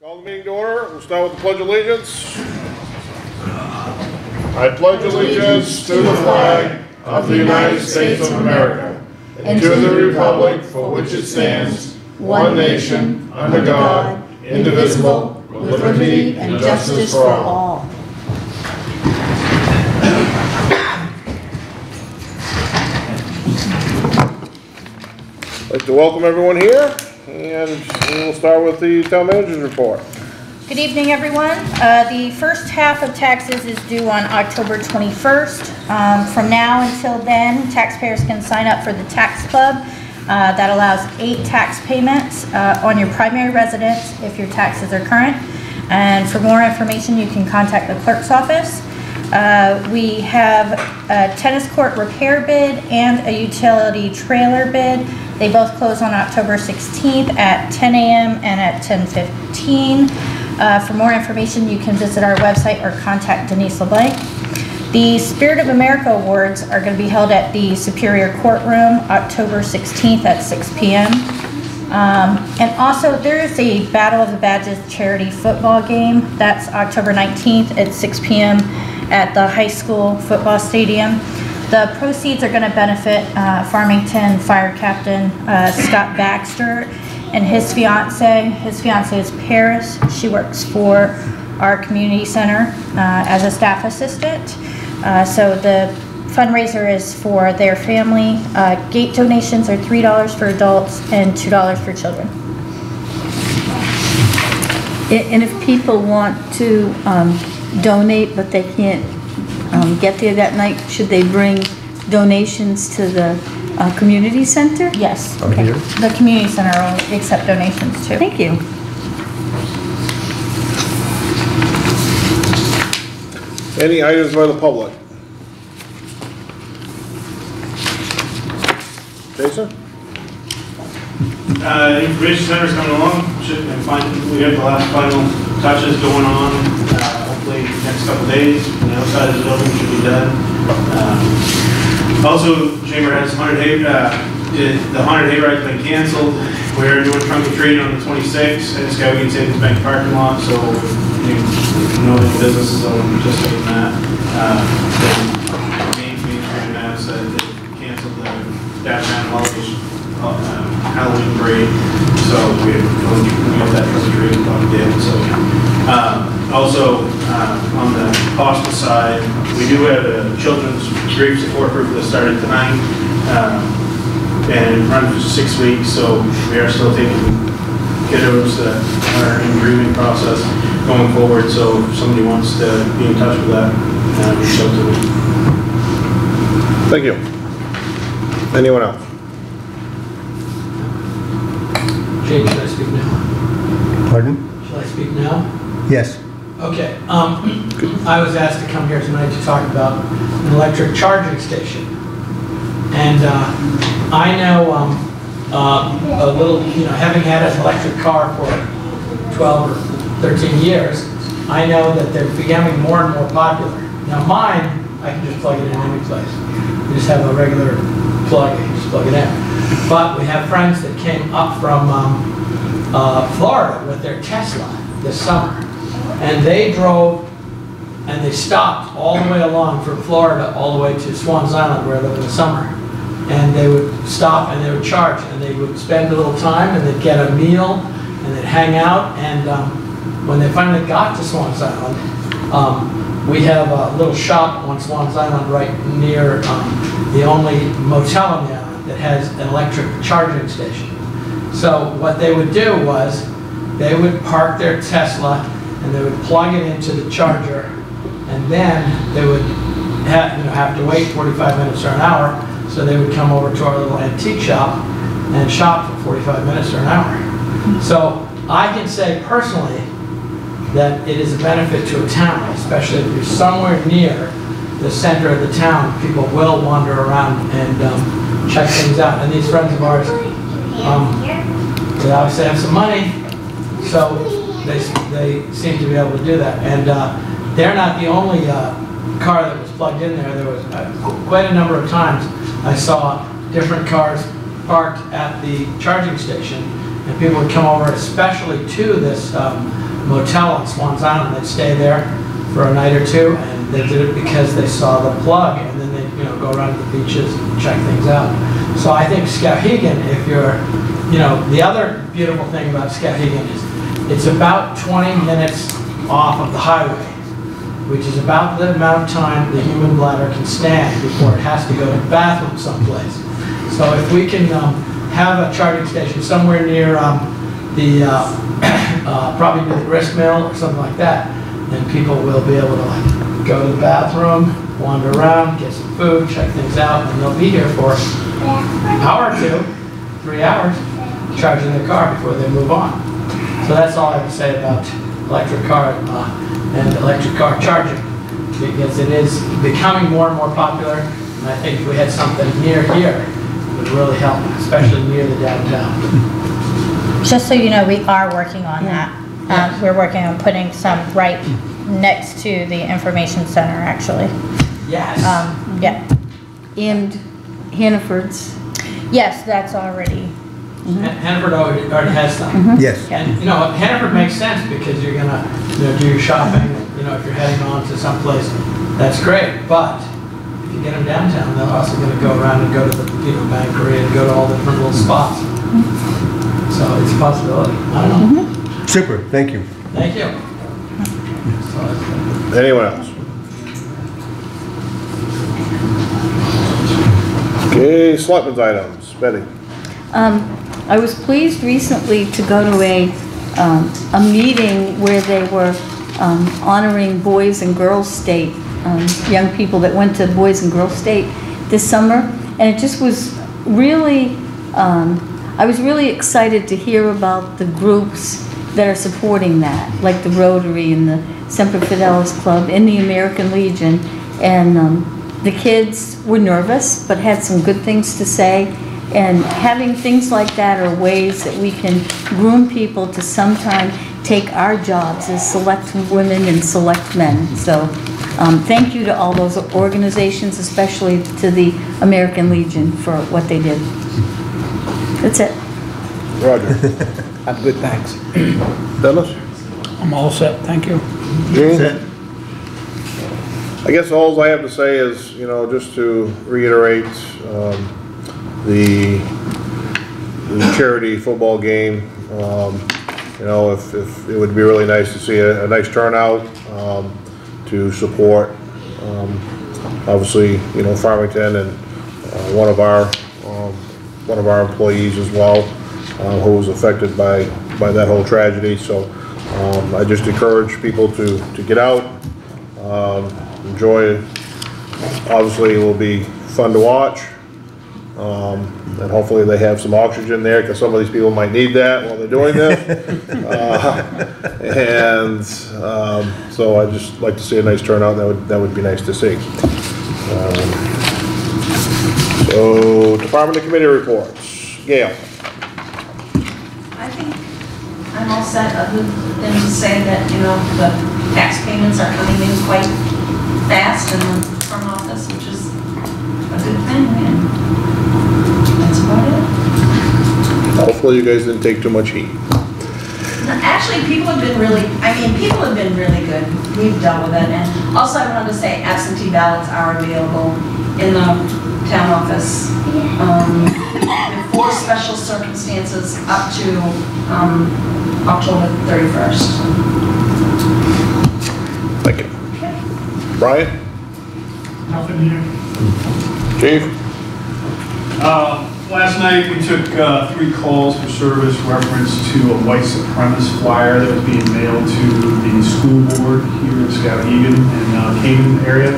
Call the meeting to order. We'll start with the Pledge of Allegiance. I pledge allegiance to the flag of the United States of America and to the republic for which it stands, one nation, under God, indivisible, with liberty and justice for all. I'd like to welcome everyone here, and we'll start with the town manager's report. Good evening, everyone. The first half of taxes is due on October 21st. From now until then, taxpayers can sign up for the tax club that allows 8 tax payments on your primary residence if your taxes are current. And for more information, you can contact the clerk's office. We have a tennis court repair bid and a utility trailer bid. They both close on October 16th at 10 a.m. and at 10:15. For more information, you can visit our website or contact Denise LeBlanc. The Spirit of America Awards are going to be held at the Superior Courtroom October 16th at 6 p.m. And also, there is a Battle of the Badges charity football game. That's October 19th at 6 p.m. at the high school football stadium. The proceeds are going to benefit Farmington Fire Captain Scott Baxter and his fiance. His fiance is Paris. She works for our community center as a staff assistant. So the fundraiser is for their family. Gate donations are $3 for adults and $2 for children. And if people want to donate but they can't get there that night, should they bring donations to the community center? Yes. Okay. The community center will accept donations too. Thank you. Any items by the public? Jason? Information center's coming along. We have the last final touches going on. Hopefully next couple days. The outside of the building should be done. Also, Chamber has the haunted hayride's been canceled. We're doing trunk or treat on the 26th at Skowhegan Selectmen Bank parking lot. So you know the businesses that will participate in that. The main street now said they canceled the downtown Halloween parade. So we have that trunk or treat on the day. So also on the hospital side, we do have a children's grief support group that started tonight and run for 6 weeks. So we are still taking kiddos that are in the grieving process going forward. So if somebody wants to be in touch with that, reach out to me. Thank you. Anyone else? Jake, should I speak now? Pardon? Shall I speak now? Yes. Okay. I was asked to come here tonight to talk about an electric charging station. And I know a little, having had an electric car for 12 or 13 years, I know that they're becoming more and more popular. Now mine, I can just plug it in any place. You just have a regular plug, you just plug it in. But we have friends that came up from Florida with their Tesla this summer. And they drove and they stopped all the way along from Florida all the way to Swans Island where I live in the summer. And they would stop and they would charge and they would spend a little time and they'd get a meal and they'd hang out. And when they finally got to Swans Island, we have a little shop on Swans Island right near the only motel on the island that has an electric charging station. So what they would do was they would park their Tesla and they would plug it into the charger, and then they would have to wait 45 minutes or an hour, so they would come over to our little antique shop and shop for 45 minutes or an hour. So I can say personally that it is a benefit to a town, especially if you're somewhere near the center of the town. People will wander around and check things out. And these friends of ours, they obviously have some money, so they seem to be able to do that. And they're not the only car that was plugged in there. There was quite a number of times I saw different cars parked at the charging station, and people would come over especially to this motel on Swans Island. They'd stay there for a night or two, and they did it because they saw the plug, and then they'd, go around to the beaches and check things out. So I think Skowhegan, if you're, the other beautiful thing about Skowhegan is it's about 20 minutes off of the highway, which is about the amount of time the human bladder can stand before it has to go to the bathroom someplace. So if we can have a charging station somewhere near probably near the grist mill or something like that, then people will be able to go to the bathroom, wander around, get some food, check things out, and they'll be here for an hour or two, 3 hours, charging their car before they move on. So that's all I have to say about electric car and electric car charging, because it is becoming more and more popular, and I think if we had something near here, it would really help, especially near the downtown. Just so you know, we are working on that. We're working on putting some right next to the information center, actually. Yes. Yeah. And Hannaford's. Yes, that's already. Hannaford already has some. Yes. And Hannaford makes sense because you're gonna do your shopping. If you're heading on to someplace, that's great. But if you get them downtown, they're also gonna go around and go to the Bankery and go to all the different little spots. So it's a possibility. I don't know. Super, thank you. Thank you. Anyone else? Okay, selectmen's items. Betty. I was pleased recently to go to a meeting where they were honoring Boys and Girls State, young people that went to Boys and Girls State this summer, and it just was really, I was really excited to hear about the groups that are supporting that, like the Rotary and the Semper Fidelis Club and the American Legion, and the kids were nervous but had some good things to say. And having things like that are ways that we can groom people to sometime take our jobs as select women and select men. So thank you to all those organizations, especially to the American Legion for what they did. That's it. Roger. I'm good, thanks. Dennis? I'm all set, thank you. Gene? I guess all I have to say is, just to reiterate, the charity football game, if it would be really nice to see a nice turnout to support, obviously, Farmington and one of our employees as well, who was affected by that whole tragedy. So I just encourage people to get out, enjoy it. Obviously, it will be fun to watch. And hopefully they have some oxygen there, because some of these people might need that while they're doing this. So I'd just like to see a nice turnout. That would be nice to see. So department and committee reports. Gail. I think I'm all set, other than to say that, the tax payments are coming in quite fast in the front office, which is a good thing, and that's about it. Hopefully you guys didn't take too much heat. Actually, people have been really good. We've dealt with it. And also I wanted to say absentee ballots are available in the town office. With 4 special circumstances up to October 31st. Thank you. Brian? Nothing here. Chief? Last night we took 3 calls for service reference to a white supremacist flyer that was being mailed to the school board here in Skowhegan and Canaan area.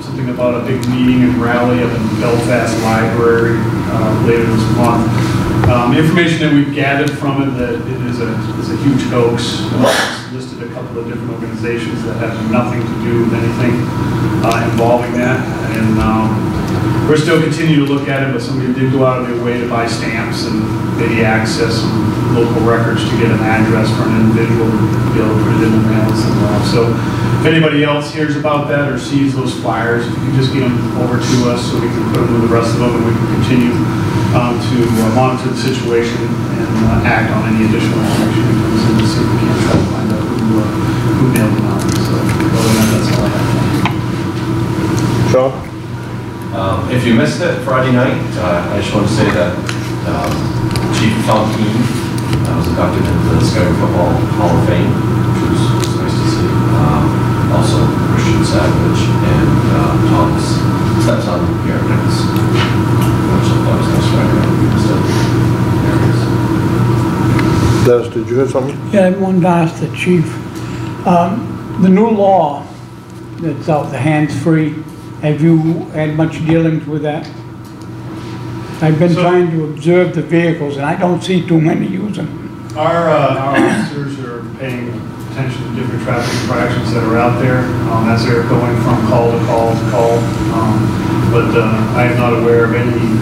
Something about a big meeting and rally up in the Belfast Library later this month. Information that we've gathered from it that it is a huge hoax. It's listed a couple of different organizations that have nothing to do with anything involving that, and we're still continuing to look at it, but somebody did go out of their way to buy stamps and maybe access some local records to get an address for an individual to be able to put it in the mail and send it off. So if anybody else hears about that or sees those flyers, if you can just get them over to us so we can put them with the rest of them, and we can continue to monitor the situation and act on any additional information that comes in to see if we can try to find out who nailed them out. So other than that, that's all I have. Sean? If you missed it Friday night, I just want to say that Chief Fontaine was inducted into the Skowhegan Football Hall of Fame, which was nice to see. Also, Christian Savage and Thomas stepson here next, which I thought was nice Friday night. Dennis, did you have something? Yeah, I wanted to ask the chief, the new law that's out, the hands-free, have you had much dealings with that? I've been trying to observe the vehicles and I don't see too many using them. Our officers are paying attention to different traffic infractions that are out there as they're going from call to call to call. But I am not aware of any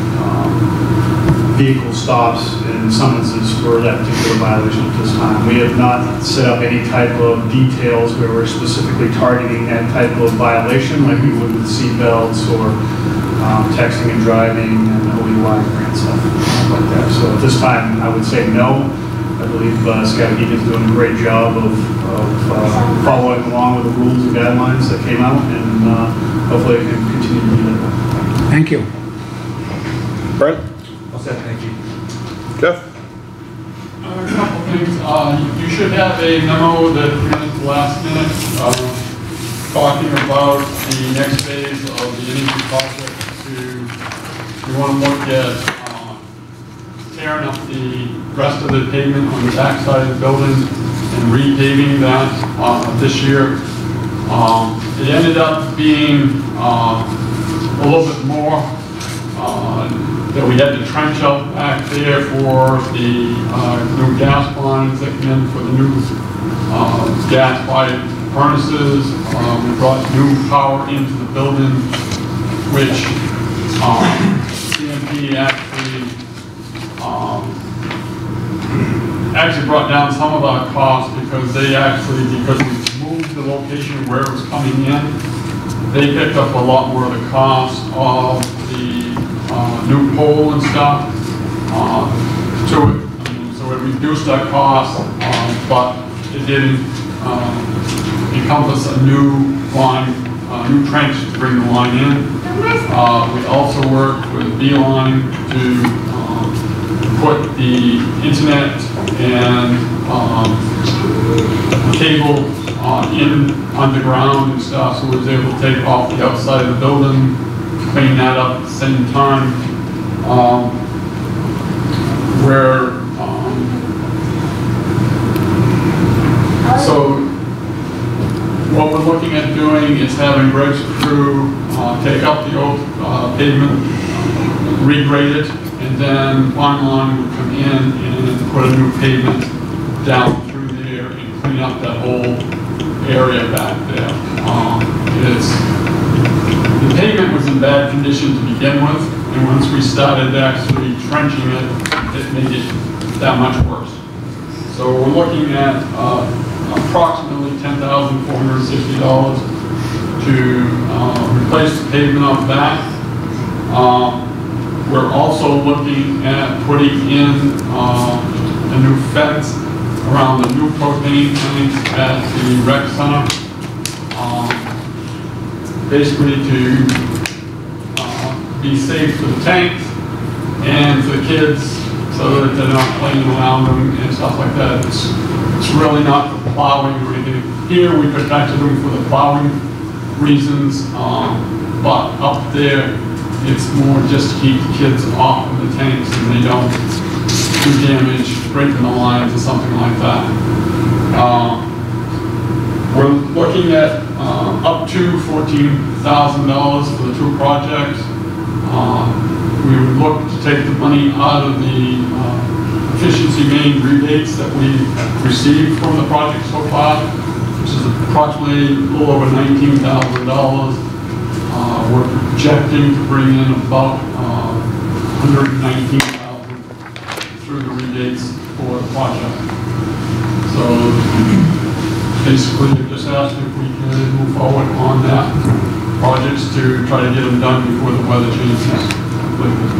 vehicle stops and summonses for that particular violation at this time. We have not set up any type of details where we're specifically targeting that type of violation like we would with seat belts or texting and driving and OUI grant stuff like that. So at this time, I would say no. I believe Skowhegan is doing a great job of following along with the rules and guidelines that came out, and hopefully it can continue to be that way. Thank you. Brent? All set, thank you. Jeff? A couple things. You should have a memo that came in at the last minute talking about the next phase of the energy project. We want to look at tearing up the rest of the pavement on the back side of the building and repaving that this year. It ended up being a little bit more that we had to trench out back there for the new gas lines that come in for the new gas-fired furnaces. We brought new power into the building, which CMP actually brought down some of our costs because we moved the location where it was coming in, they picked up a lot more of the cost of the new pole and stuff to it. So it reduced our cost, but it didn't encompass a new line, new trench to bring the line in. We also worked with Beeline to put the internet and cable in underground and stuff, so we was able to take off the outside of the building, clean that up at the same time. So what we're looking at doing is having Greg's crew take up the old pavement, regrade it, and then Fine Line would come in and put a new pavement down through there and clean up that whole area back there. The pavement was in bad condition to begin with, and once we started actually trenching it, it made it that much worse. So we're looking at approximately $10,460 to replace the pavement on the back. We're also looking at putting in a new fence around the new propane tank at the rec center. Basically to be safe for the tanks and for the kids so that they're not playing around them and stuff like that. It's really not for plowing or anything. Here we protected them for the plowing reasons, but up there it's more just to keep the kids off of the tanks and they don't do damage, breaking the lines or something like that. We're looking at up to $14,000 for the two projects. We would look to take the money out of the efficiency main rebates that we received from the project so far, which is approximately a little over $19,000. We're projecting to bring in about $119,000 through the rebates for the project. So basically, we just asked if we could move forward on that projects to try to get them done before the weather changes completely.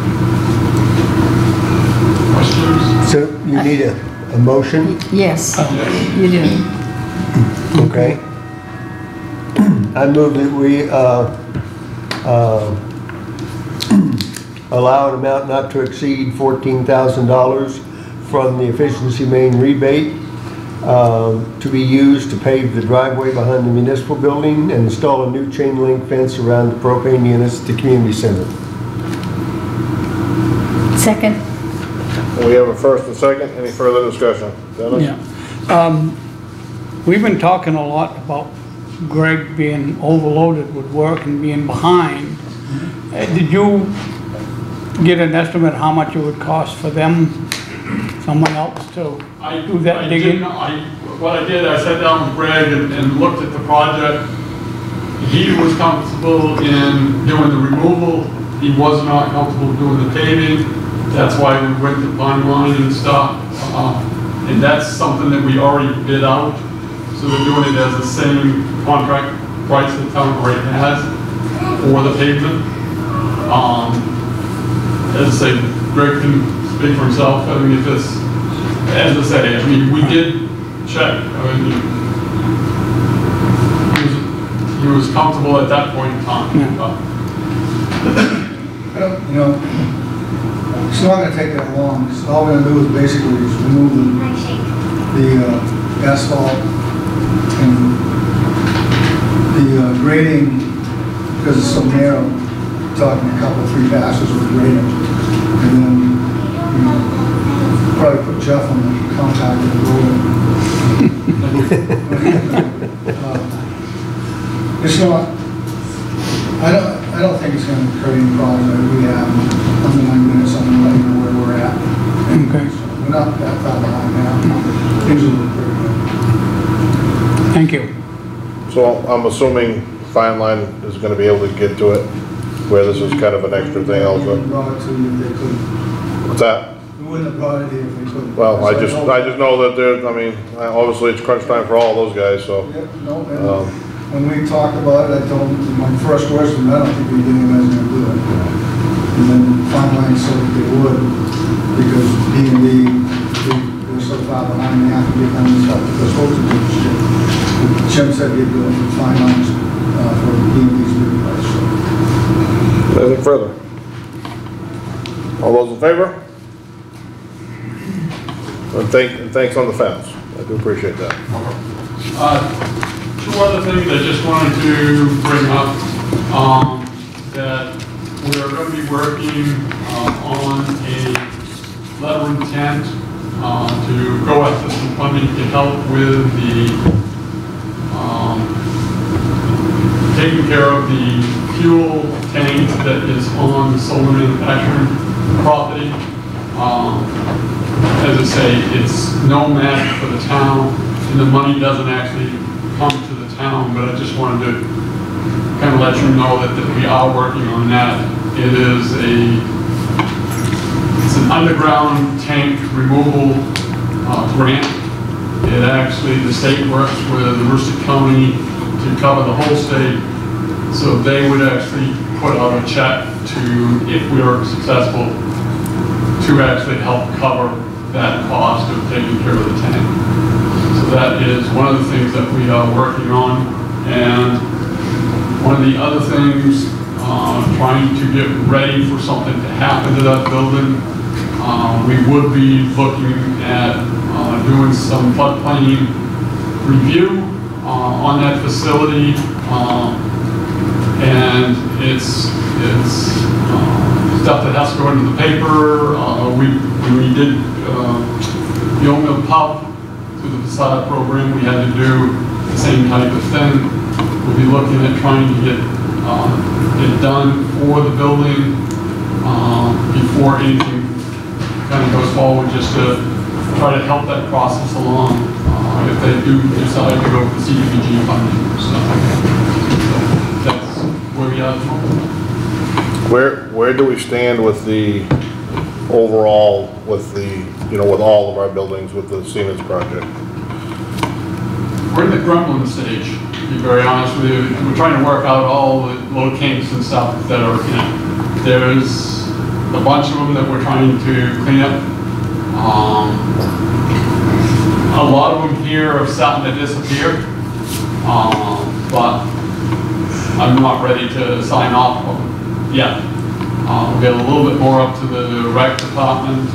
So you need a motion, Yes, you do. okay? I move that we allow an amount not to exceed $14,000 from the efficiency main rebate to be used to pave the driveway behind the municipal building and install a new chain link fence around the propane units at the community center. Second? We have a first and second. Any further discussion? Dennis? Yeah. We've been talking a lot about Greg being overloaded with work and being behind. Did you get an estimate how much it would cost for them, someone else to do that digging? What I did, I sat down with Greg and looked at the project. He was comfortable in doing the removal. He was not comfortable doing the paving. That's why we went to Pine Line and stuff. And that's something that we already bid out. So they're doing it as the same contract price that town already has for the pavement. As I say, Greg can speak for himself. I mean, if it's, as I say, I mean, we did check. I mean, he was comfortable at that point in time. You know, it's not going to take that long. So all we're going to do is basically just remove the asphalt and the grading, because it's so narrow. Talking a couple, 3 passes of grading, and then you know, probably put Jeff on the contact and it's not. I don't think it's going to create any problems. We have under 9 minutes on the letting know where we're at. Okay. So we're not that far behind now. Things will look pretty good. Thank you. So I'm assuming Fine Line is going to be able to get to it, where this is kind of an extra thing We also. wouldn't have brought it to you if they couldn't. What's that? We wouldn't have brought it here if we couldn't. Well, I just know that there, I mean, obviously it's crunch time for all those guys, so. Yep, no, and when we talked about it, I told them, my first words was, I don't think we did guys gonna do it. And then Fine Line said that they would, because D&D, they're so far behind, they have to get done this stuff that they're supposed to do this shit. Jim said he'd do it with Fine Lines for D&D's big price, so. Anything further? All those in favor? And thanks on the fence. I do appreciate that. 2 other things I just wanted to bring up, that we're going to be working on a letter of intent to go after some funding to help with the taking care of the fuel tank that is on the solar manufacturing property. As I say, it's no match for the town, and the money doesn't actually come to the town, but I just wanted to kind of let you know that we are working on that. It's an underground tank removal grant. It actually, the state works with Mercer County to cover the whole state, so they would actually put out a check to, if we are successful, to actually help cover that cost of taking care of the tank. So that is one of the things that we are working on. And one of the other things, trying to get ready for something to happen to that building. We would be looking at doing some floodplain review on that facility. And it's stuff that has to go into the paper. We did the Old Mill Pub through the facade program. We had to do the same type of thing. We'll be looking at trying to get it done for the building before anything kind of goes forward, just to try to help that process along if they do decide to go for CDBG funding or stuff like that. So that's where we are at the moment. Where do we stand with the overall, with the, with all of our buildings with the Siemens project? We're in the grumbling stage, to be very honest with you. We're trying to work out all the little kinks and stuff that are in it. There's a bunch of them that we're trying to clean up A lot of them here are starting to disappear, but I'm not ready to sign off on them yet. We'll get a little bit more up to the rec department.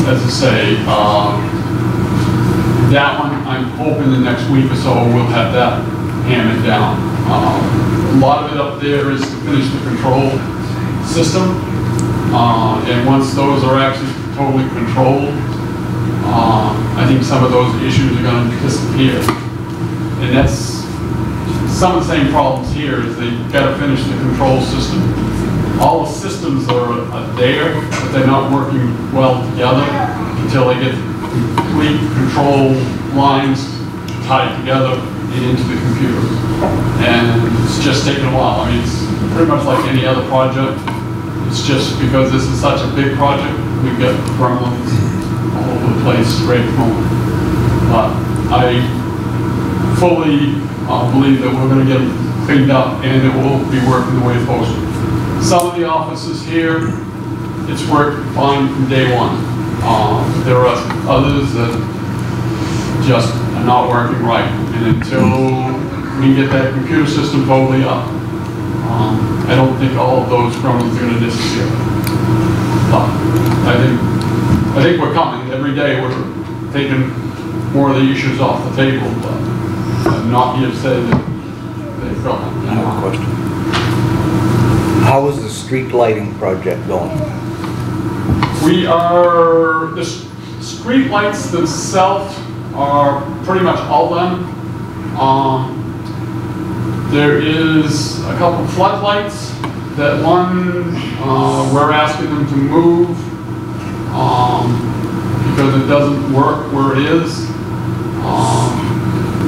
As I say, that one, I'm hoping the next week or so we'll have that hammered down. A lot of it up there is to finish the control system. And once those are actually totally controlled, I think some of those issues are going to disappear. And that's some of the same problems here is they've got to finish the control system. All the systems are there, but they're not working well together until they get complete control lines tied together and into the computer. And it's just taken a while. I mean, it's pretty much like any other project. It's just because this is such a big project, we've got gremlins all over the place right at the moment. But I fully believe that we're going to get it cleaned up and it will be working the way it's supposed to. Some of the offices here, it's worked fine from day one. There are others that just are not working right. And until we get that computer system totally up, I don't think all of those gremlins are going to disappear. But I think we're coming. Every day we're taking more of the issues off the table, but I'm not here to say that they've gone. I have a question. How is the street lighting project going? The street lights themselves are pretty much all done. There is a couple floodlights that one we're asking them to move because it doesn't work where it is.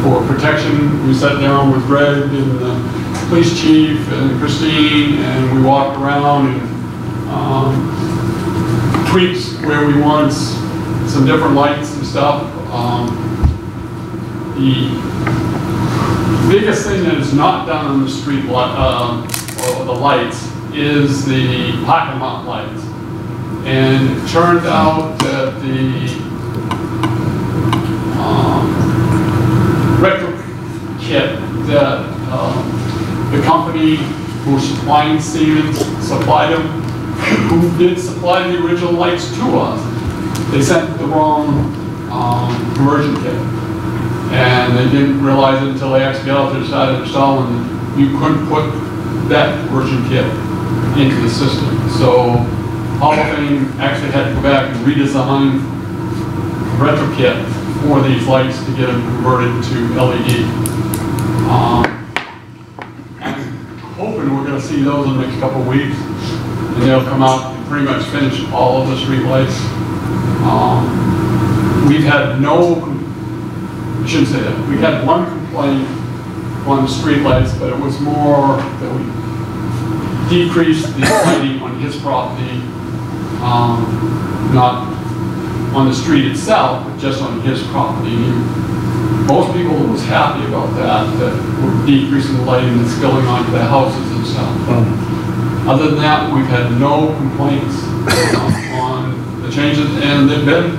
For protection, we sat down with Greg and the police chief and Christine, and we walked around and tweaked where we want some different lights and stuff. The biggest thing that is not done on the street or the lights is the parking lot lights. And it turned out that the retro kit that the company who was supplying Siemens supplied them, who did supply the original lights to us, they sent the wrong conversion kit. And they didn't realize it until they actually got out there and started installing it. You couldn't put that conversion kit into the system. So Hall of Fame actually had to go back and redesign the retro kit for these lights to get them converted to LED. I'm hoping we're going to see those in the next couple of weeks, and they'll come out and pretty much finish all of the street lights. We've had no, I shouldn't say that, we had one complaint on the street lights, but it was more that we decreased the lighting on his property, not on the street itself, but just on his property. Most people was happy about that we're decreasing the lighting that's going onto the houses and stuff. Other than that, we've had no complaints on the changes, and they've been,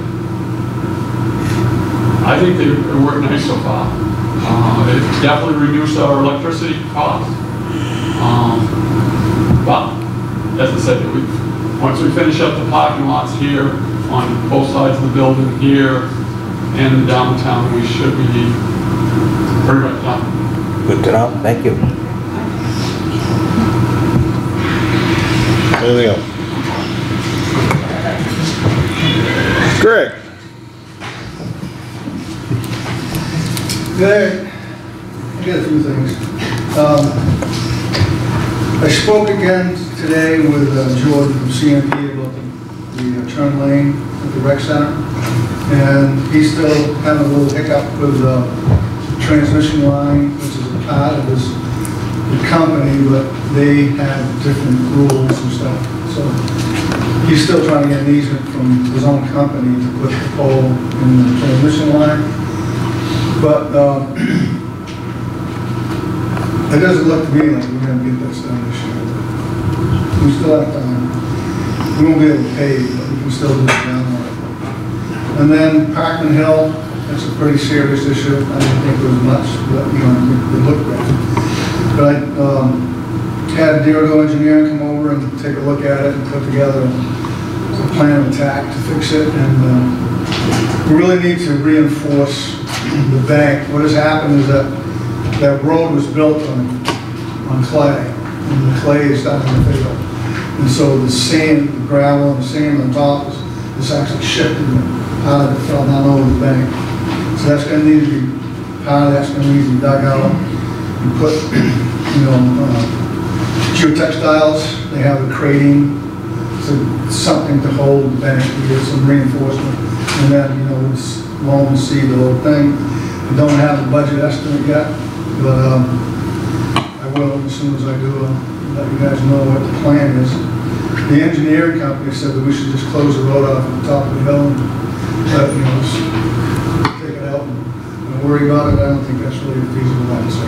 I think they work nice so far. It definitely reduced our electricity costs. But, as I said, once we finish up the parking lots here, on both sides of the building here and the downtown, we should be pretty much done. Good to know. Thank you. Anything else? Greg? Good. I got a few things. I spoke again today with George from CMP about the turn lane at the rec center, and he's still having a little hiccup with the transmission line, which is a part of the company, but they have different rules and stuff. So he's still trying to get an easement from his own company to put the pole in the transmission line. But it doesn't look to me like we're going to get this done this year. We still have time. We won't be able to pay, but we can can still do it down there. And then Parkman Hill, that's a pretty serious issue. I didn't think there was much, but, you know, it looked bad. But I had Deerdo Engineering come over and take a look at it and put together a plan of attack to fix it. And we really need to reinforce the bank. What has happened is that that road was built on clay, and the clay is starting to fail. And so the sand, the gravel, and the sand on top is actually shifted, and part of it fell down over the bank. So that's going to need to be, part of that's going to need to be dug out and put, you know, geotextiles. They have a crating, so something to hold the bank, to get some reinforcement, and then, you know, it's loam and seed the whole thing. We don't have a budget estimate yet, but I will as soon as I do. Let you guys know what the plan is. The engineering company said that we should just close the road off at the top of the hill and let, you know, just take it out and worry about it. I don't think that's really a feasible answer.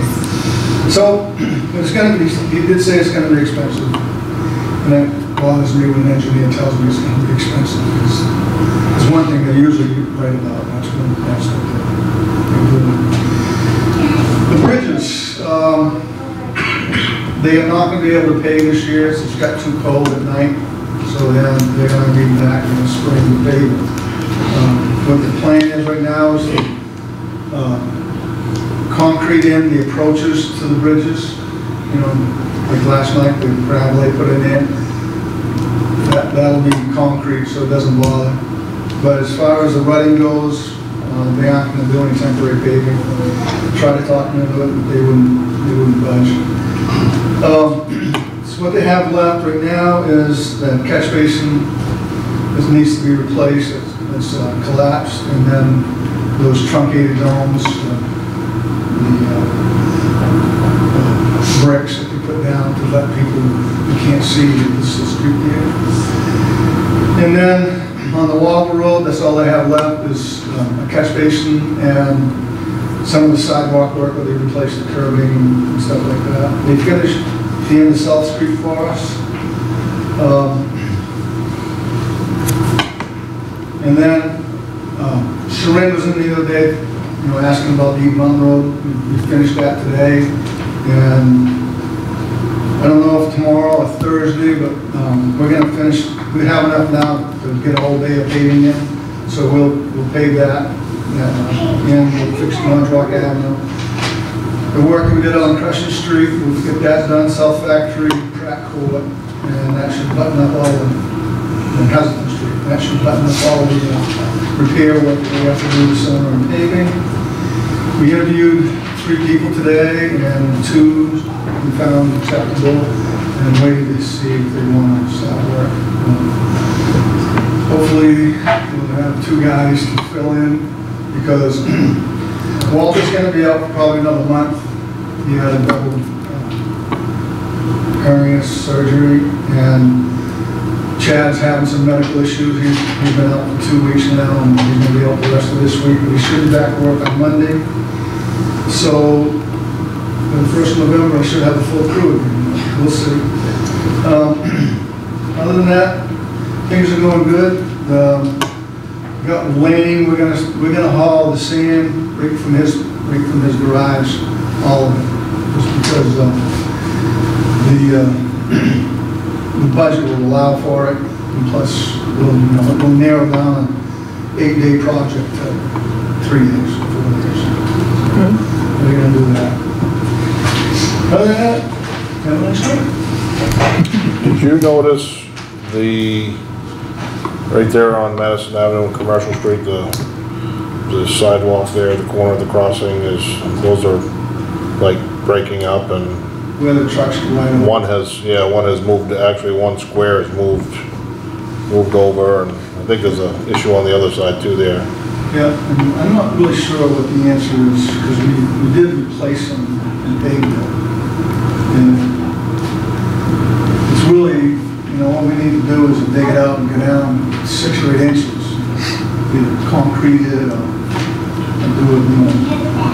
So it's going to be, he did say it's going to be expensive. And that bothers me when an engineer tells me it's going to be expensive. It's one thing they usually write about. That's when that's what they do. The bridges. They are not going to be able to pave this year. It's got too cold at night, so they're going to be back in the spring to pave it. What the plan is right now is to concrete in the approaches to the bridges. You know, like last night, the gravel they put it in. That'll be concrete, so it doesn't bother. But as far as the rutting goes, they aren't going to do any temporary paving. Try to talk them into it, but they wouldn't budge. So what they have left right now is that catch basin that needs to be replaced. It's collapsed, and then those truncated domes, the bricks that they put down to let people who can't see that this is street there. And then on the Walker Road, that's all they have left is a catch basin and some of the sidewalk work where they replaced the curbing and stuff like that. They finished the end of South Street for us. And then Sharon was in the other day, you know, asking about the Eat Mountain Road. We finished that today. And I don't know if tomorrow or Thursday, but we're going to finish. We have enough now to get a whole day of paving in. So we'll pave that. And we'll fix Norwalk Avenue. The work we did on Crescent Street, we'll get that done, South Factory, Track Court, and that should button up all the, and Heston Street, that should button up all the repair work that we have to do this summer on paving. We interviewed 3 people today, and 2 we found acceptable, and waiting to see if they want to start work. Hopefully, we'll have 2 guys to fill in, because Walter's going to be out for probably another month. He had a double hernia surgery, and Chad's having some medical issues. He's been out for 2 weeks now, and he's going to be out the rest of this week. He should be back to work on Monday. So, on the 1st of November, I should have a full crew again. We'll see. Other than that, things are going good. Got Lane, we're gonna haul the sand right from his garage, all of it, just because the budget will allow for it, and plus we'll narrow down an 8-day project to 3 days, 4 days. We're gonna do that. Other than that, have a nice day. Did you notice right there on Madison Avenue and Commercial Street, the sidewalk there, the corner of the crossing those are like breaking up, and where the trucks go in. one has moved, actually one square has moved over, and I think there's an issue on the other side too there. Yeah, and I'm not really sure what the answer is, because we did replace them and paved them. And it's really, what we need to do is dig it out and go down 6 or 8 inches, either concrete it or do a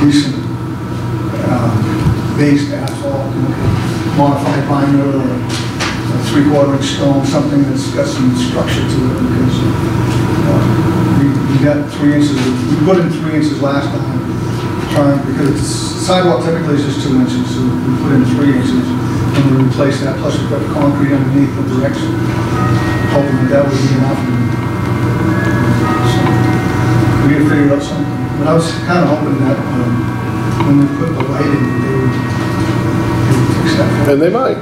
decent based asphalt, modified binder or a 3 3/4 inch stone, something that's got some structure to it, because we got 3 inches, we put in 3 inches last time, because sidewalk typically is just 2 inches, so we put in 3 inches, and we replaced that, plus we put concrete underneath the direction, hoping that would be enough. So we had figured out something, but I was kind of hoping that when we put the lighting, they would fix that. And they might.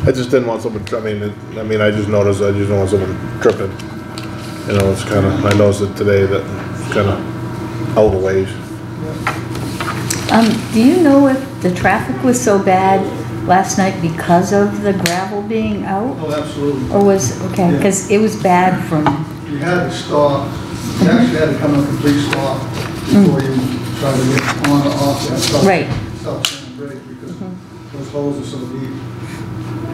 I just didn't want someone, I mean, I just noticed, I just don't want someone tripping. You know, it's kind of, I noticed it today that it's kind of out of the ways. Do you know if the traffic was so bad last night because of the gravel being out? Oh, absolutely. Or was, okay, because it was bad from... You had to stop, you actually had to come to a complete stop before you try to get on or off that stop. Right. Stop sign bridge, because those holes are so deep.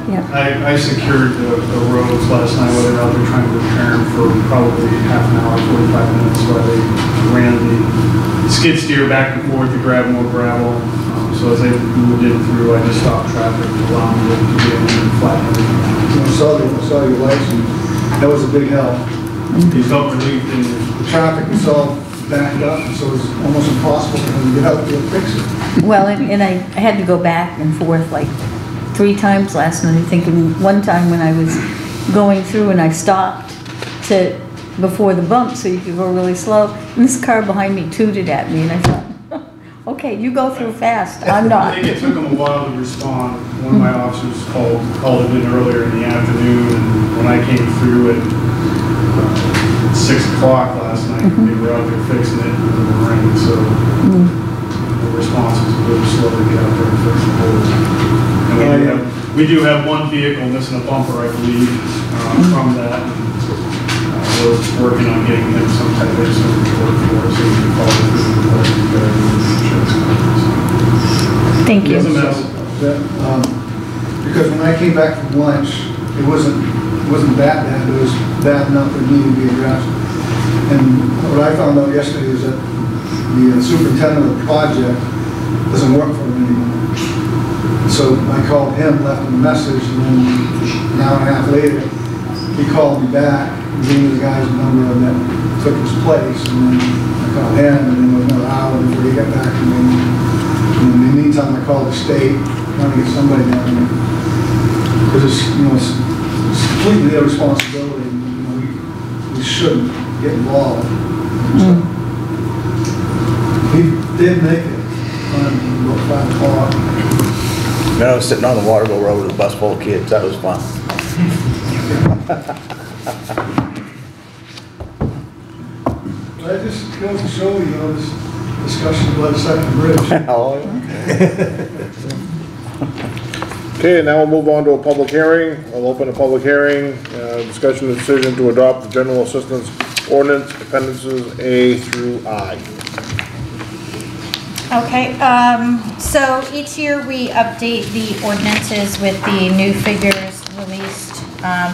Yeah. I secured the roads last night while they were out there trying to repair them for probably half an hour, 45 minutes, while they ran the skid steer back and forth to grab more gravel. So as they moved in through, I just stopped traffic to allow them to get in and flatten everything out. I saw your lights, and that was a big help. You felt relieved in The traffic was all backed up, so it was almost impossible for them to get out there and fix it. Well, and I had to go back and forth like 3 times last night, thinking one time when I was going through and I stopped before the bump so you could go really slow, and this car behind me tooted at me, and I thought, okay, you go through fast, I'm not. I think it took them a while to respond. One of my officers called it in earlier in the afternoon, and when I came through at 6 o'clock last night, they were out there fixing it in the rain, so the response was a little slow to get out there and fix the holes. And we do have one vehicle missing a bumper, I believe, from that. We're working on getting him some type of insurance report for us, so we can follow through with the insurance companies. Thank you. It was a mess. Because when I came back from lunch, it wasn't that bad. It was bad enough that it needed to be addressed. And what I found out yesterday is that the superintendent of the project doesn't work for him anymore. So I called him, left him a message, and then an hour and a half later, he called me back, gave me the guy's number that took his place, and then I called him, and then it was another hour before he got back to me. And in the meantime, I called the state, trying to get somebody down there. Because it's completely their responsibility. We shouldn't get involved. So, he did make it about 5 o'clock. No, sitting on the Waterville Road with a bus full of kids, that was fun. That just goes to show you, this discussion about the second bridge. Oh, Okay, now we'll move on to a public hearing. I'll open a public hearing, discussion and decision to adopt the general assistance ordinance, appendices A through I. Okay, so each year we update the ordinances with the new figures released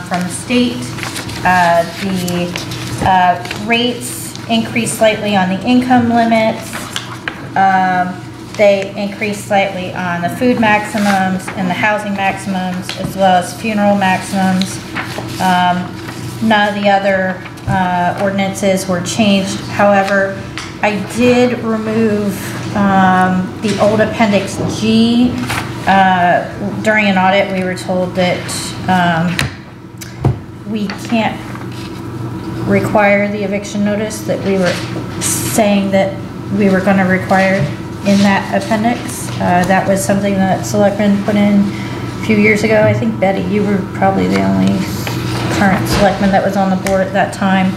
from the state. The rates increase slightly on the income limits. They increase slightly on the food maximums and the housing maximums, as well as funeral maximums. None of the other ordinances were changed. However, I did remove the old Appendix G. During an audit, we were told that we can't require the eviction notice that we were saying that we were going to require in that appendix. That was something that Selectmen put in a few years ago. I think, Betty, you were probably the only current Selectman that was on the board at that time.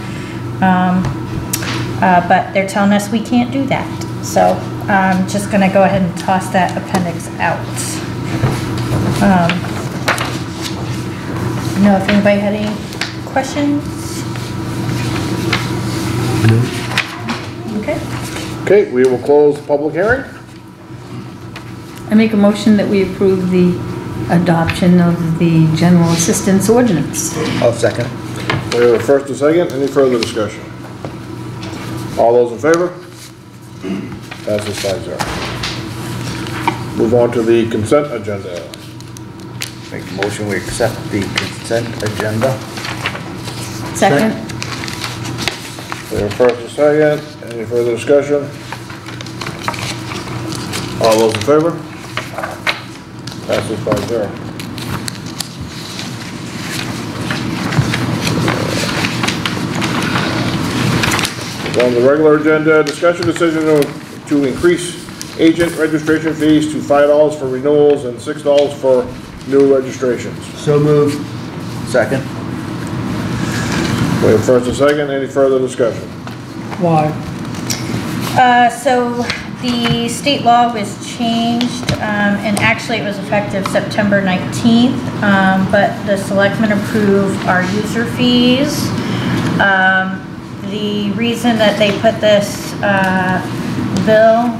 But they're telling us we can't do that. So I'm just going to go ahead and toss that appendix out. Know if anybody had any questions? No. Okay. Okay, we will close the public hearing. I make a motion that we approve the adoption of the general assistance ordinance. I'll second it. We have a first and second. Any further discussion? All those in favor? Passes 5-0. Move on to the consent agenda. Make a motion, we accept the consent agenda. Second? We have first and second. Any further discussion? All those in favor? Passes 5-0. On the regular agenda, discussion decision to increase agent registration fees to $5 for renewals and $6 for new registrations. So moved. Second. We have first and second. Any further discussion? Why? So the state law was changed, and actually it was effective September 19th, but the selectmen approved our user fees. The reason that they put this bill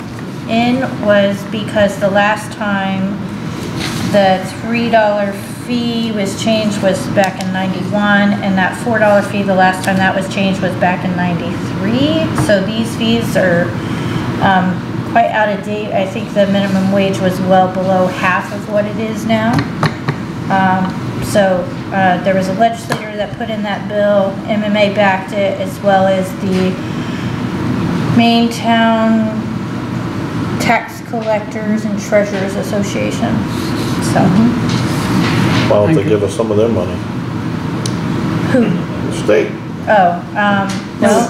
in was because the last time the $3 fee was changed was back in '91, and that $4 fee, the last time that was changed was back in '93. So these fees are quite out of date. I think the minimum wage was well below half of what it is now. So there was a legislator that put in that bill, MMA backed it, as well as the Maine Town Tax Collectors and Treasurers Association. So, Why don't they give us some of their money? who? The state. Oh, well,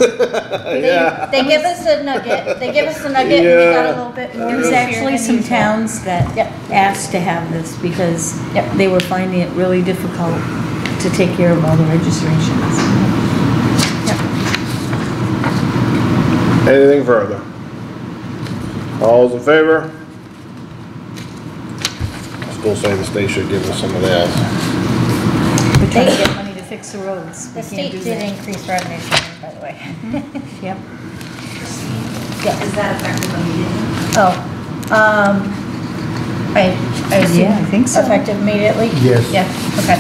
Yeah. they give us a nugget. They give us a nugget, and we got a little bit more. There was this year actually than some usual. towns that Yep. asked to have this because Yep. they were finding it really difficult to take care of all the registrations. Anything further? All those in favor? I still say the state should give us some of that. We're trying to get money to fix the roads. The We can't state do did that. increase revenue sharing, by the way. Yep. Is that effective immediately? Oh, I assume. Yeah, I think so. Effective immediately? Yes. Yeah, okay.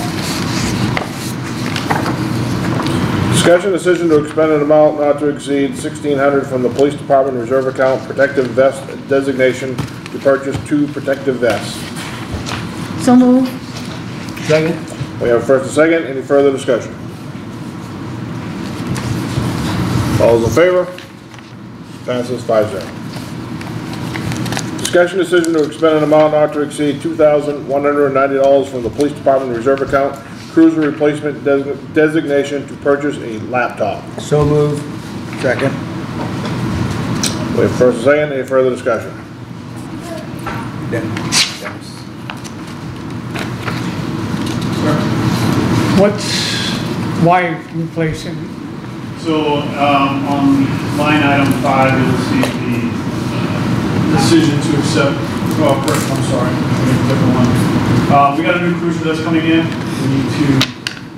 Discussion decision to expend an amount not to exceed $1,600 from the police department reserve account protective vest designation to purchase 2 protective vests. So move. Second. We have first and second. Any further discussion? All those in favor? Passes 5-0. Discussion decision to expend an amount not to exceed $2,190 from the police department reserve account cruiser replacement designation to purchase a laptop. So moved. Second. We have first and second. Any further discussion? Why replacing? So, on line item 5, you'll see the decision to accept, I'm sorry, a different one. We got a new cruiser that's coming in. We need to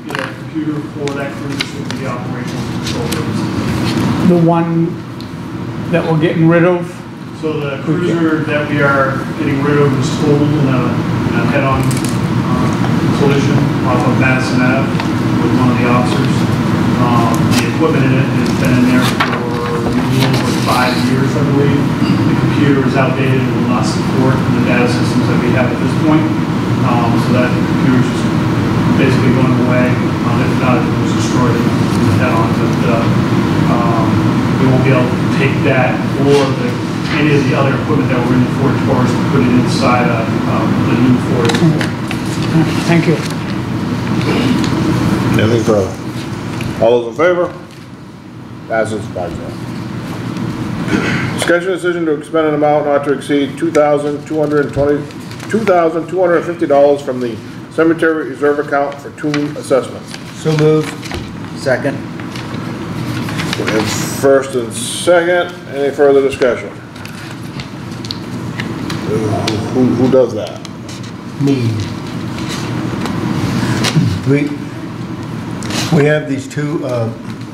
get a computer for that cruiser so we can be operational control purposes. The one that we're getting rid of? So the cruiser that we are getting rid of was totaled in a head-on collision off of Madison Ave with one of the officers. The equipment in it has been in there for over 5 years, I believe. The computer is outdated and will not support the data systems that we have at this point. So that computer is just basically going away. If not, it was destroyed in the head-on. But we won't be able to take that or any of the other equipment that were in the Ford Taurus and put it inside the new Ford. Thank you. Anything further? All those in favor? Passes 5-0. Discussion decision to expend an amount not to exceed $2,250 from the cemetery reserve account for tomb assessments. So moved. Second. We have first and second. Any further discussion? Who does that? Me. We have these 2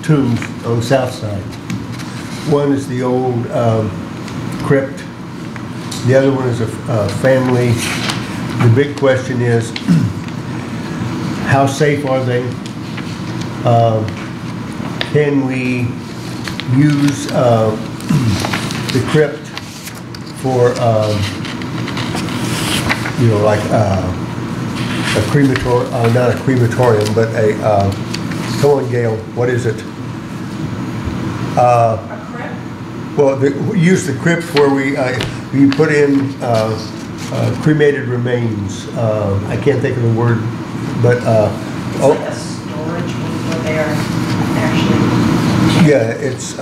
tombs on the south side. One is the old crypt. The other one is a family. The big question is, how safe are they? Can we use the crypt for, you know, like crematorium, not a crematorium, but a, come on Gail, what is it? A crypt? Well, we use the crypt where we put in cremated remains. I can't think of the word, but It's like a storage where they're actually. yeah, it's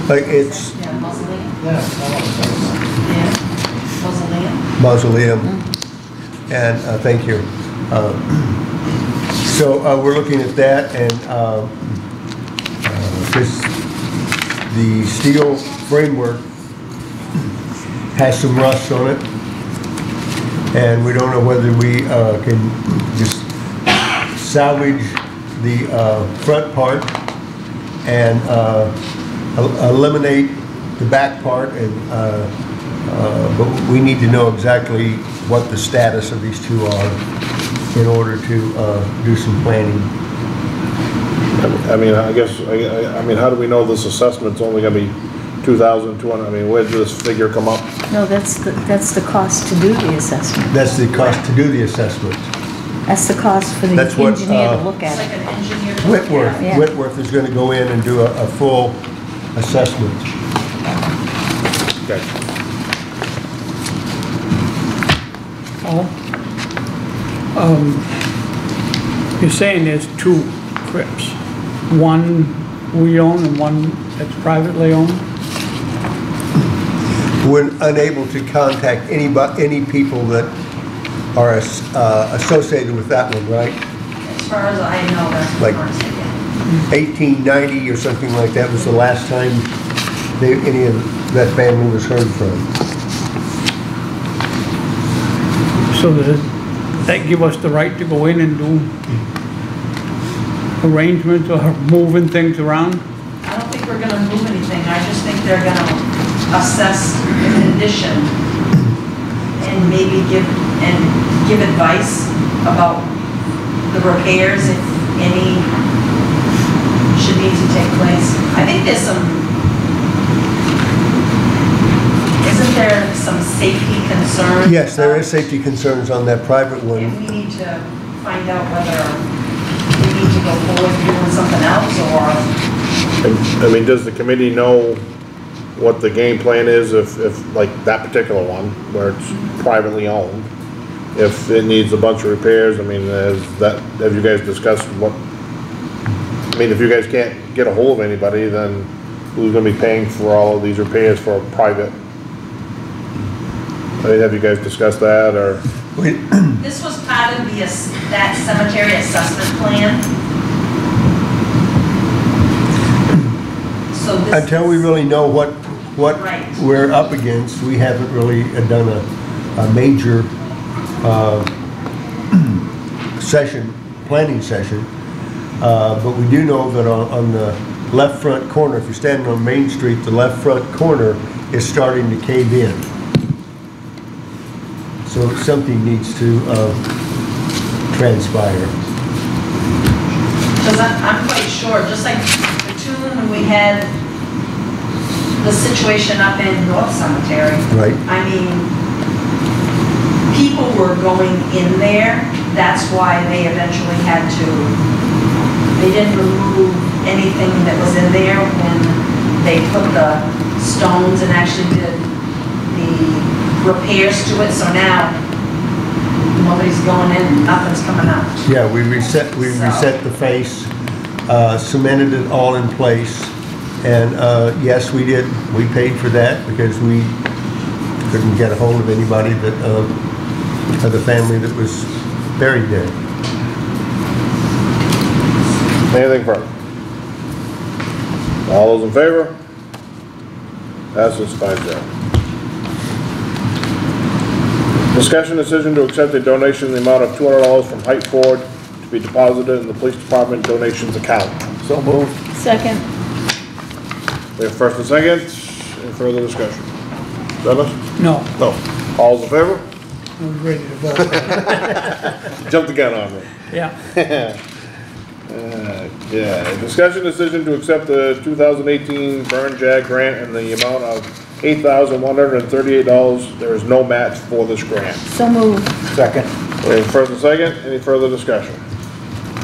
like it's Yeah, mausoleum. Yeah, mausoleum. mausoleum. And thank you. So we're looking at that, and the steel framework has some rust on it, and we don't know whether we can just salvage the front part and eliminate the back part, and but we need to know exactly what the status of these two are in order to do some planning. I mean, I guess, I mean, how do we know this assessment's only gonna be 2,200? I mean, where did this figure come up? No, that's the cost to do the assessment. That's the cost to do the assessment. That's the cost for the That's what, engineer to look It's at like it. an engineer. Whitworth, Yeah. Whitworth is gonna go in and do a full assessment. Okay. You're saying there's two crypts. One we own and one that's privately owned? We're unable to contact any people that are associated with that one, right? As far as I know, that's the Like- first thing. 1890 or something like that was the last time any of that family was heard from. So does that give us the right to go in and do arrangements or moving things around? I don't think we're gonna move anything, I just think they're gonna assess the condition and maybe give advice about the repairs, if any should need to take place. I think there's isn't there some safety concerns? Yes, there is safety concerns on that private And one. we need to find out whether we need to go forward doing something else, or I mean, does the committee know what the game plan is if like that particular one, where it's privately owned, if it needs a bunch of repairs? I mean, have you guys discussed what, I mean, if you guys can't get a hold of anybody, then who's gonna be paying for all of these repairs for a private? I mean, have you guys discussed that, or? this was part of that cemetery assessment plan. So this. Until we really know what Right. we're up against, we haven't really done a major planning session. But we do know that on the left front corner, if you're standing on Main Street, the left front corner is starting to cave in. So something needs to transpire. Because I'm quite sure, just like the tune when we had the situation up in North Cemetery. Right. I mean, people were going in there, that's why they eventually had to, they didn't remove anything that was in there when they put the stones and actually did the repairs to it, so now nobody's going in, nothing's coming out. Yeah, we reset the face, cemented it all in place, and yes, we did. We paid for that because we couldn't get a hold of anybody that of the family that was buried there. Anything further? All those in favor? Passes 5-0. Discussion decision to accept a donation in the amount of $200 from Height Ford to be deposited in the police department donations account. So moved. Second. We have first and second. Any further discussion? Dennis? No, No. All those in favor? I was ready to vote. Jumped the gun on me. Yeah. Yeah, discussion decision to accept the 2018 Burn Jag grant in the amount of $8,138. There is no match for this grant. So moved. Second. We have first and second, any further discussion?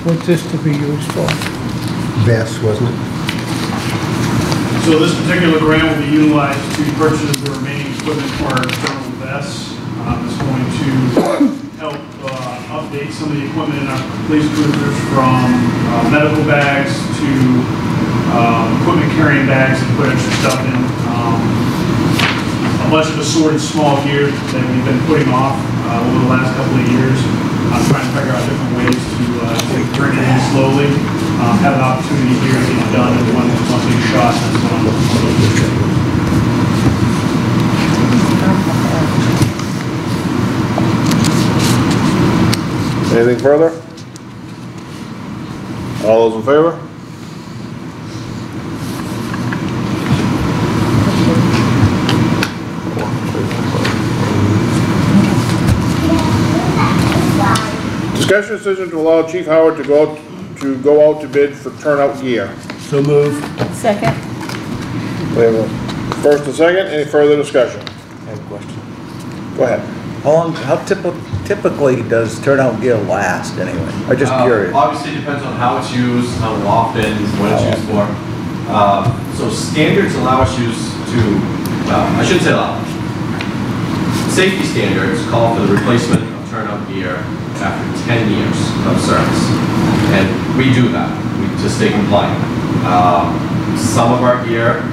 What's this to be used for? Vests, wasn't it? So this particular grant will be utilized to purchase the remaining equipment for our thermal vests. It's going to help update some of the equipment in our police cruisers, from medical bags to equipment carrying bags to put extra stuff in. A bunch of assorted small gear that we've been putting off over the last couple of years. Trying to figure out different ways to bring it in slowly. Have an opportunity here to get it done in one big shot. That's what I'm looking for. Anything further? All those in favor? Discussion decision to allow Chief Howard to go out to bid for turnout gear. So move. Second. We have a first and second, any further discussion? I have a question. Go ahead. How typically does turnout gear last anyway? I'm just curious. Obviously, it depends on how it's used, how often, what it's used for. So standards allow us use to, I shouldn't say allow. Safety standards call for the replacement of turnout gear after 10 years of service. And we do that to stay compliant. Some of our gear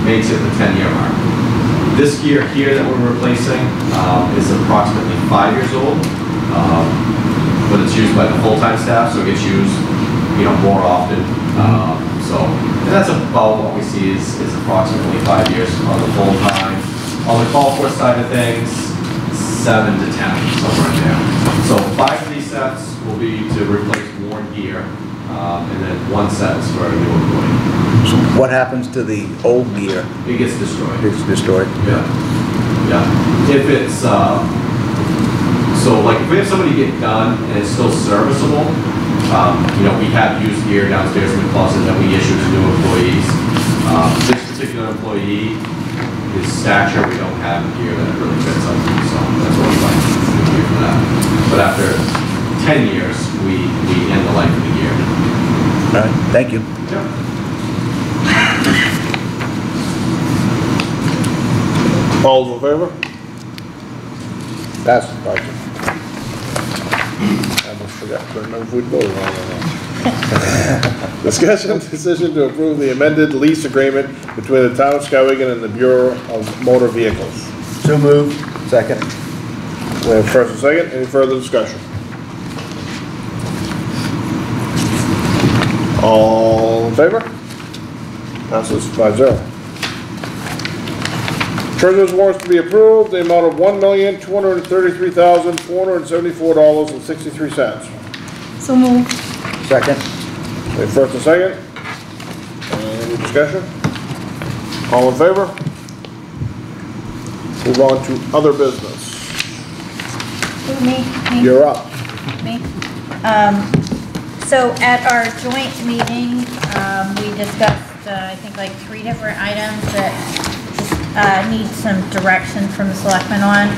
makes it the 10-year mark. This gear here that we're replacing is approximately 5 years old, but it's used by the full-time staff, so it gets used, more often. And that's about what we see is approximately 5 years on the full-time. On the call for side of things, 7 to 10, somewhere in there. So 5 of these sets will be to replace worn gear, and then 1 set is for a new employee. So what happens to the old gear? It gets destroyed. It's destroyed? Yeah. Yeah. If it's, so like if we have somebody get done and it's still serviceable, we have used gear downstairs in the closet that we issue to new employees. This particular employee, his stature, we don't have gear that really fits him, so that's what we like to do for that. But after 10 years, we end the life of the gear. All right, thank you. Yeah. All those in favor? That's the budget. I almost forgot to remember if we voted on it or not. Discussion decision to approve the amended lease agreement between the town of Skowhegan and the Bureau of Motor Vehicles. So move. Second. We have first and second. Any further discussion? All in favor? Passes 5-0. Treasurer's warrants to be approved, the amount of $1,233,474.63. So moved. Second. We have first and second. Any discussion? All in favor? Move on to other business. Me. You're up. Me. So at our joint meeting, we discussed, I think like 3 different items that just need some direction from the selectmen on.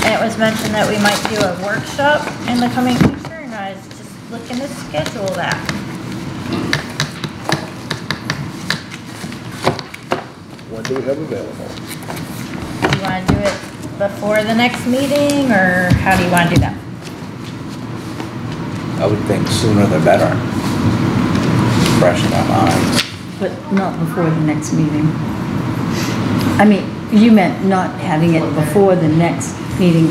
And it was mentioned that we might do a workshop in the coming future, and I was just looking to schedule that. When do we have available? Do you want to do it before the next meeting, or how do you want to do that? I would think sooner the better. Fresh in our minds. But not before the next meeting. I mean, you meant not having it before the next meeting.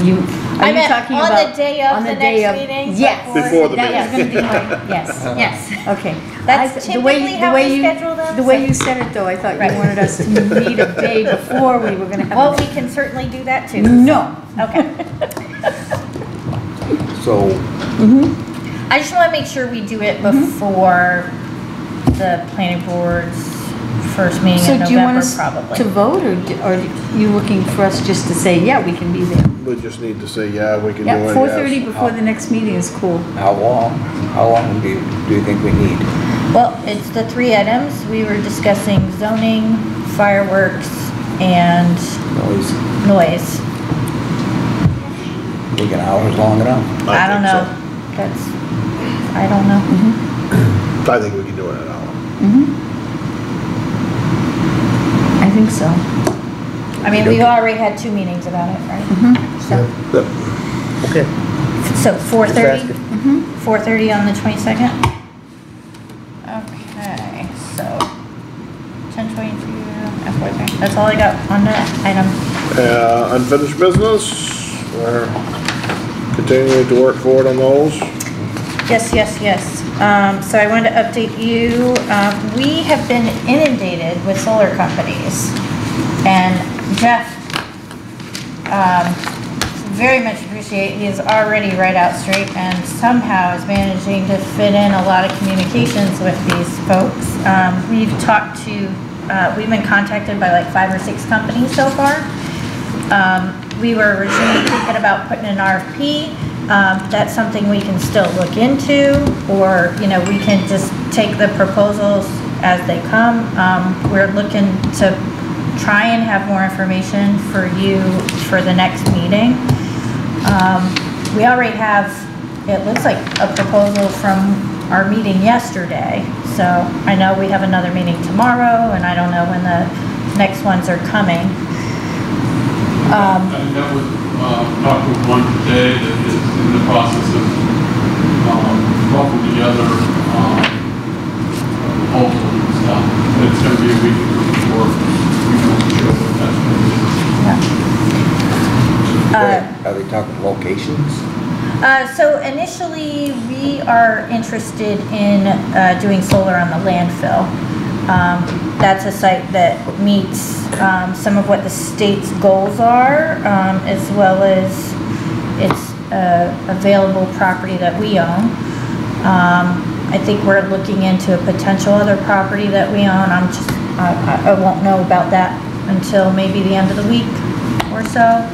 Are you talking on about the day of the next meeting? Yes. Before the That meeting. was going to be my, yes. Yes. Okay. That's typically how we schedule them. The way you said it though, I thought you wanted us to meet a day before we were going to have. Well, we can certainly do that too. No. Okay. So. I just want to make sure we do it before the planning board's first meeting in So do you want November, us probably. to vote, or are you looking for us just to say, yeah, we can be there? We just need to say, yeah, we can do Yeah, it. 4:30 yes. before the next meeting is cool. How long do you think we need? Well, it's the 3 items. We were discussing zoning, fireworks, and Noise. noise. We think an hour is long enough. I don't know. I don't know. I think we can do it in an hour. I think so. I mean, we already had 2 meetings about it, right? So, Okay. so 4:30? Just 4:30 on the 22nd? Okay, so 10:22 and 4:30. That's all I got on that item. Unfinished business, we're continuing to work forward on those. Yes. So I wanted to update you. We have been inundated with solar companies. And Jeff, very much appreciate, he is already right out straight and somehow is managing to fit in a lot of communications with these folks. We've talked to, we've been contacted by like 5 or 6 companies so far. We were originally thinking about putting an RFP. That's something we can still look into, or, you know, we can just take the proposals as they come. We're looking to try and have more information for you for the next meeting. We already have, it looks like a proposal from our meeting yesterday. So I know we have another meeting tomorrow, and I don't know when the next ones are coming. I met with, talked with one today that is in the process of roughing together proposals and stuff. It's going to be a week or two before we know for sure what that's going to be. Are they talking locations? So initially, we are interested in doing solar on the landfill. That's a site that meets some of what the state's goals are, as well as it's available property that we own. I think we're looking into a potential other property that we own. I won't know about that until maybe the end of the week or so.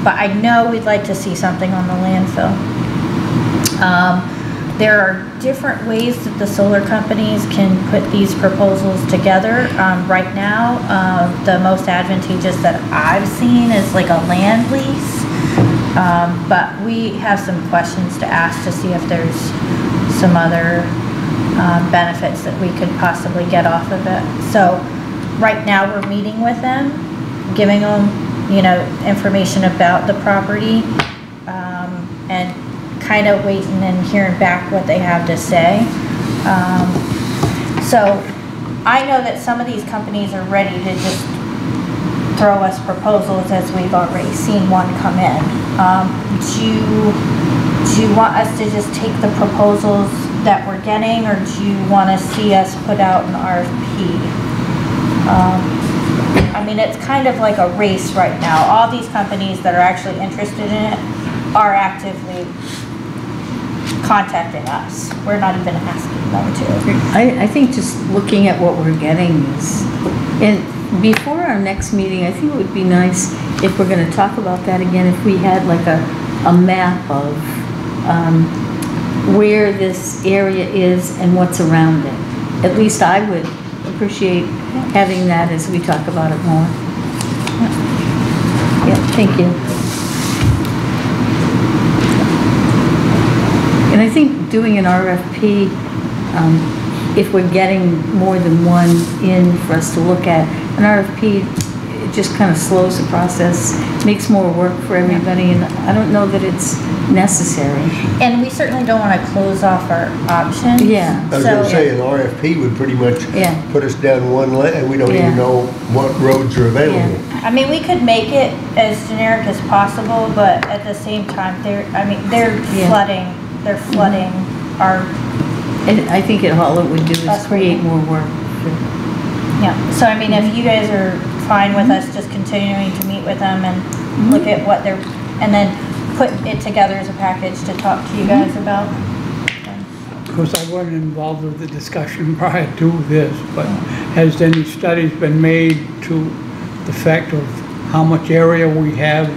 But I know we'd like to see something on the landfill. There are different ways that the solar companies can put these proposals together. Right now, the most advantageous that I've seen is like a land lease. But we have some questions to ask to see if there's some other benefits that we could possibly get off of it. So right now we're meeting with them, giving them, you know, information about the property, and kind of waiting and hearing back what they have to say. So I know that some of these companies are ready to just throw us proposals, as we've already seen one come in. Do you want us to just take the proposals that we're getting, or do you want to see us put out an RFP? I mean, it's kind of like a race right now. All these companies that are actually interested in it are actively contacting us. We're not even asking them to. I think just looking at what we're getting is, and before our next meeting, I think it would be nice if we're going to talk about that again, if we had like a map of where this area is and what's around it. At least I would appreciate having that as we talk about it more. Yeah, thank you. And I think doing an RFP, if we're getting more than one in for us to look at, an RFP, it just kind of slows the process, makes more work for everybody, and I don't know that it's necessary. And we certainly don't want to close off our options. Yeah. I was going to say, an RFP would pretty much put us down one lane, and we don't even know what roads are available. Yeah. I mean, we could make it as generic as possible, but at the same time, they're flooding. They're flooding our. And I think all it would do is create more work. Yeah. So I mean, if you guys are fine with us just continuing to meet with them and look at what they're, and then put it together as a package to talk to you guys about. Of course, I wasn't involved with the discussion prior to this, but has any studies been made to the fact of how much area we have,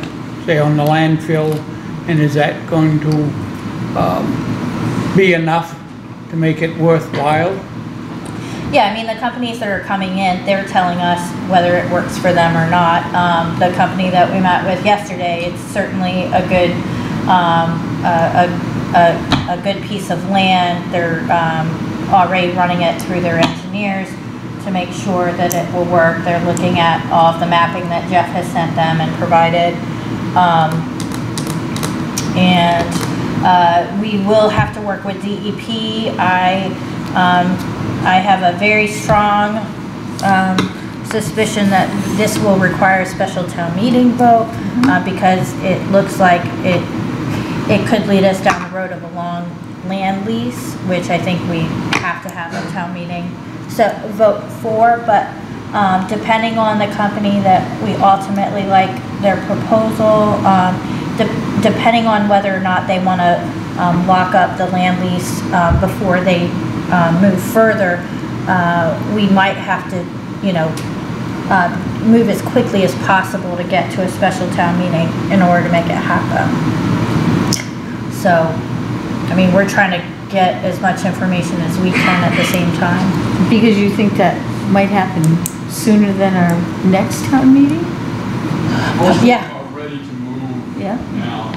say, on the landfill, and is that going to be enough to make it worthwhile? Yeah, I mean, the companies that are coming in, they're telling us whether it works for them or not. The company that we met with yesterday, it's certainly a good, a good piece of land. They're already running it through their engineers to make sure that it will work. They're looking at all of the mapping that Jeff has sent them and provided. We will have to work with DEP. I have a very strong suspicion that this will require a special town meeting vote because it looks like it could lead us down the road of a long land lease, which I think we have to have a town meeting vote for. But depending on the company that we ultimately like their proposal, depending on whether or not they want to lock up the land lease before they move further, we might have to, move as quickly as possible to get to a special town meeting in order to make it happen. So, I mean, we're trying to get as much information as we can at the same time. Because you think that might happen sooner than our next town meeting? Most Yeah. of them are ready to move Yeah. now,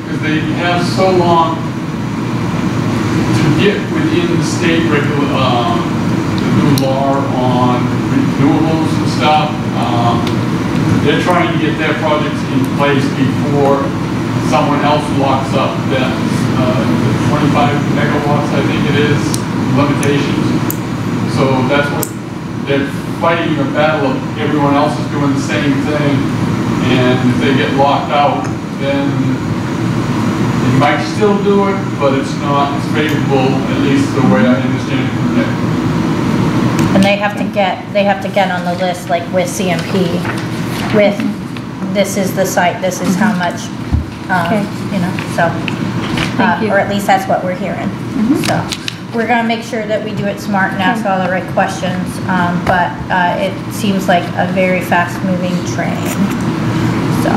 because they have so long to get within the state the new law on renewables and stuff. They're trying to get their projects in place before someone else locks up that 25 megawatts, I think it is, limitations. So that's what they're fighting a battle of. Everyone else is doing the same thing, and if they get locked out, then they might still do it, but it's not as favorable, at least the way I understand it from there. And they have to get on the list, like with CMP, with this is the site, this is how much, Okay. So, Thank you. or at least that's what we're hearing. So, we're gonna make sure that we do it smart and ask all the right questions, but it seems like a very fast-moving train, so.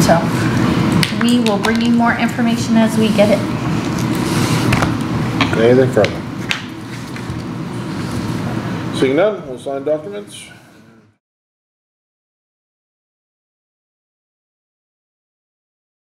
So, we will bring you more information as we get it. Anything further? Seeing none, we'll sign documents.